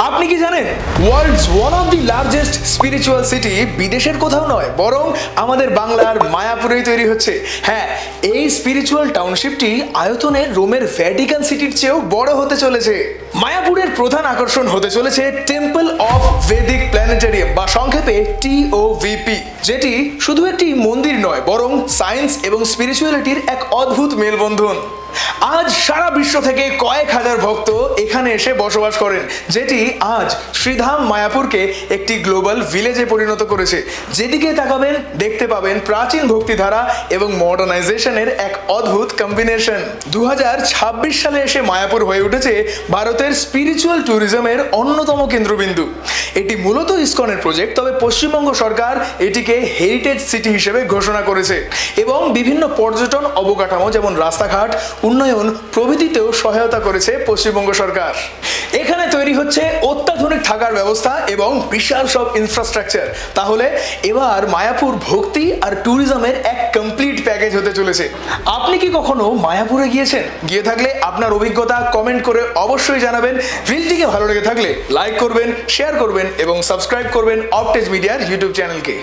আপনি কি জানেন world's one of the largest spiritual city বিদেশের কোথাও নয়, বরং আমাদের বাংলার মায়াপুরেই তৈরি হচ্ছে। হ্যাঁ, এই স্পিরিচুয়াল টাউনশিপটি আয়তনে রোমের ভ্যাটিকান সিটির চেয়েও বড় হতে চলেছে। মায়াপুরের প্রধান আকর্ষণ হতে চলেছে টেম্পল অফ ভেদিক প্ল্যানেটারিয়াম বা সংক্ষেপে TOVP, যেটি শুধু একটি মন্দির নয়, বরং সায়েন্স এবং স্পিরিচুয়ালিটির এক অদ্ভুত মেলবন্ধন। আজ সারা বিশ্ব থেকে কয়েক হাজার ভক্ত এখানে এসে বসবাস করেন, যেটি আজ শ্রীধাম মায়াপুরকে একটি গ্লোবাল ভিলেজে পরিণত করেছে। যেদিকে তাকাবেন দেখতে পাবেন প্রাচীন ভক্তিধারা এবং মডার্নাইজেশনের এক অদ্ভুত কম্বিনেশন। 2026 সালে এসে মায়াপুর হয়ে উঠেছে ভারতের স্পিরিচুয়াল ট্যুরিজমের অন্যতম কেন্দ্রবিন্দু। এটি মূলত ইসকনের প্রজেক্ট, তবে পশ্চিমবঙ্গ সরকার এটিকে হেরিটেজ সিটি হিসেবে ঘোষণা করেছে এবং বিভিন্ন পর্যটন অবকাঠামো যেমন রাস্তাঘাট উন্নয়ন প্রভৃতিতেও সহায়তা করেছে পশ্চিমবঙ্গ সরকার। এখানে তৈরি হচ্ছে অত্যাধুনিক থাকার ব্যবস্থা এবং বিশাল সব ইনফ্রাস্ট্রাকচার। তাহলে এবার মায়াপুর ভক্তি আর ট্যুরিজমের এক কমপ্লিট প্যাকেজ হতে চলেছে। আপনি কি কখনো মায়াপুরে গিয়েছেন? গিয়ে থাকলে আপনার অভিজ্ঞতা কমেন্ট করে অবশ্যই জানাবেন। ভিডিওটিকে ভালো লেগে থাকলে লাইক করবেন, শেয়ার করবেন এবং সাবস্ক্রাইব করবেন অপটেজ মিডিয়ার ইউটিউব চ্যানেলকে।